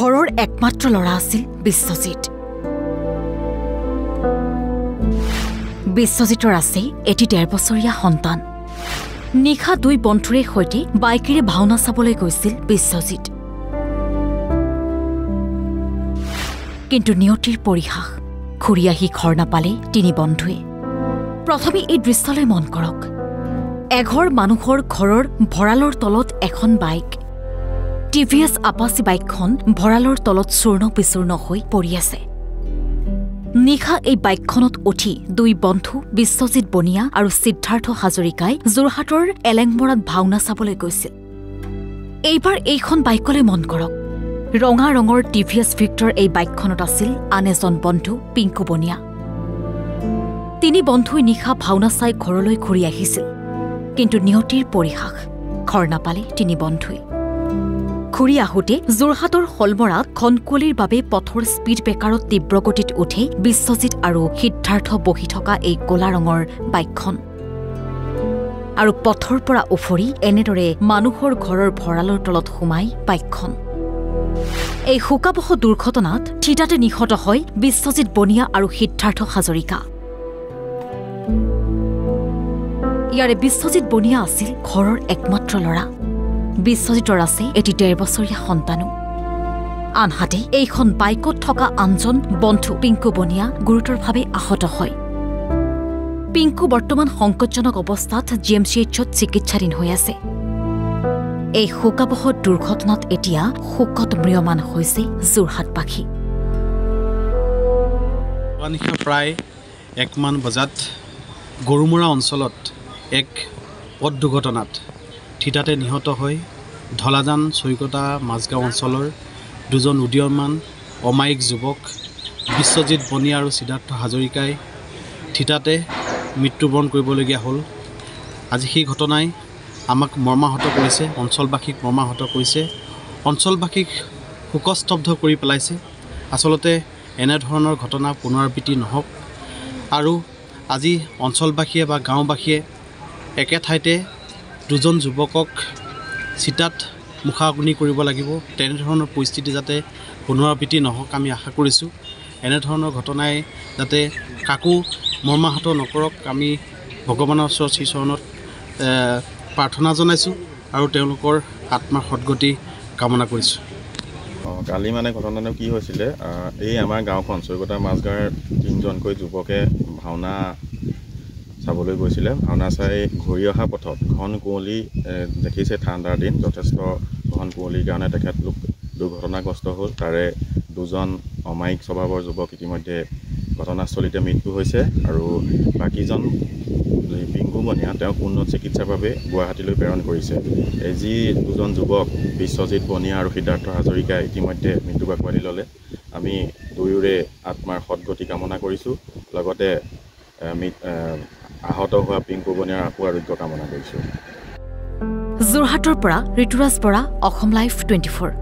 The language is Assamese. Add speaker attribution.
Speaker 1: ঘৰৰ একমাত্ৰ ল'ৰা আছিল বিশ্বজিৎ। বিশ্বজিতৰ আছে এটি ১.৫ বছৰীয়া সন্তান। নিশা ২ বন্ধুৰে সৈতে বাইকেৰে ভাওনা চাবলৈ গৈছিল বিশ্বজিৎ। কিন্তু নিয়তিৰ পৰিহাস, ঘূৰি আহি ঘৰ নাপালে ৩ বন্ধুৱে। প্ৰথমে এই দৃশ্যলৈ মন কৰক। এঘৰ মানুহৰ ঘৰৰ ভঁৰালৰ তলত এখন বাইক। টিভিএছ আপাচি বাইকখন ভঁৰালৰ তলত চূৰ্ণ বিচূৰ্ণ হৈ পৰি আছে। নিশা এই বাইকখনত উঠি ২ বন্ধু বিশ্বজিৎ বনিয়া আৰু সিদ্ধাৰ্থ হাজৰিকাই যোৰহাটৰ এলেংমৰাত ভাওনা চাবলৈ গৈছিল। এইবাৰ এইখন বাইকলৈ মন কৰক। ৰঙা ৰঙৰ টিভিএছ ভিক্টৰ এই বাইকখনত আছিল আন এজন বন্ধু পিংকু বনিয়া। ৩ বন্ধুই নিশা ভাওনা চাই ঘৰলৈ ঘূৰি আহিছিল। কিন্তু নিয়তিৰ পৰিহাস, ঘৰ নাপালে ৩ বন্ধুৱে। ঘূৰি আহোঁতে যোৰহাটৰ শলমৰাত ঘনকুঁৱলীৰ বাবে পথৰ স্পীড ব্ৰেকাৰত তীব্ৰ গতিত উঠে বিশ্বজিৎ আৰু সিদ্ধাৰ্থ বহি থকা এই ক'লা ৰঙৰ বাইকখন। আৰু পথৰ পৰা উফৰি এনেদৰে মানুহৰ ঘৰৰ ভঁৰালৰ তলত সোমাই বাইকখন। এই শোকাবহ দুৰ্ঘটনাত থিতাতে নিহত হয় বিশ্বজিৎ বনিয়া আৰু সিদ্ধাৰ্থ হাজৰিকা। ইয়াৰে বিশ্বজিৎ বনিয়া আছিল ঘৰৰ একমাত্ৰ ল'ৰা। বিশ্বজিতৰ আছে এটি ১.৫ বছৰীয়া সন্তানো। আনহাতে এইখন বাইকত থকা আনজন বন্ধু পিংকু বনিয়া গুৰুতৰভাৱে আহত হয়। পিংকু বৰ্তমান সংকটজনক অৱস্থাত GMCHত চিকিৎসাধীন হৈ আছে। এই শোকাবহ দুৰ্ঘটনাত এতিয়া শোকত ম্ৰিয়মান হৈছে যোৰহাটবাসী।
Speaker 2: নিশা প্ৰায় ১ মান বজাত গৰুমৰা অঞ্চলত এক পথ দুৰ্ঘটনাত থিতাতে নিহত হৈ ঢলাজান চৈকতা মাজগাঁও অঞ্চলৰ ২জন উদীয়মান অমায়িক যুৱক বিশ্বজিৎ বনিয়া আৰু সিদ্ধাৰ্থ হাজৰিকাই থিতাতে মৃত্যুবৰণ কৰিবলগীয়া হ'ল। আজি সেই ঘটনাই আমাক মৰ্মাহত কৰিছে, অঞ্চলবাসীক মৰ্মাহত কৰিছে, অঞ্চলবাসীক শোকস্তব্ধ কৰি পেলাইছে। আচলতে এনেধৰণৰ ঘটনা পুনৰাবৃত্তি নহওক আৰু আজি অঞ্চলবাসীয়ে বা গাঁওবাসীয়ে একে ঠাইতে ২জন যুৱকক চিতাত মুখাগ্নি কৰিব লাগিব। তেনেধৰণৰ পৰিস্থিতি যাতে পুনৰাবৃত্তি নহওক আমি আশা কৰিছোঁ। এনেধৰণৰ ঘটনাই যাতে কাকো মৰ্মাহত নকৰক আমি ভগৱানৰ ওচৰত শ্ৰীচৰণত প্ৰাৰ্থনা জনাইছোঁ আৰু তেওঁলোকৰ আত্মাৰ সদ্গতি কামনা কৰিছোঁ।
Speaker 3: কালি মানে ঘটনাটো কি হৈছিলে, এই আমাৰ গাঁওখন চৈকতা মাজগাঁৱৰ ৩জনকৈ যুৱকে ভাওনা চাবলৈ গৈছিলে। ভাওনা চাই ঘূৰি অহা পথত ঘন কুঁৱলী দেখিছে, ঠাণ্ডাৰ দিন, যথেষ্ট ঘন কুঁৱলীৰ কাৰণে তেখেতলোক দুৰ্ঘটনাগ্ৰস্ত হ'ল। তাৰে ২জন অমায়িক স্বভাৱৰ যুৱক ইতিমধ্যে ঘটনাস্থলীতে মৃত্যু হৈছে আৰু বাকীজন পিংকু বনিয়া তেওঁক উন্নত চিকিৎসাৰ বাবে গুৱাহাটীলৈ প্ৰেৰণ কৰিছে। এই যি ২জন যুৱক বিশ্বজিৎ বনিয়া আৰু সিদ্ধাৰ্থ হাজৰিকাই ইতিমধ্যে মৃত্যুবাকুৱালি ল'লে। আমি দুয়োৰে আত্মাৰ সদ্গতি কামনা কৰিছোঁ, লগতে আহত হোৱা পিংকু বনিয়াৰ আশু আৰোগ্য কামনা কৰিছোঁ।
Speaker 1: যোৰহাটৰ পৰা ঋতুৰাজ বৰা, অসম লাইভ 24।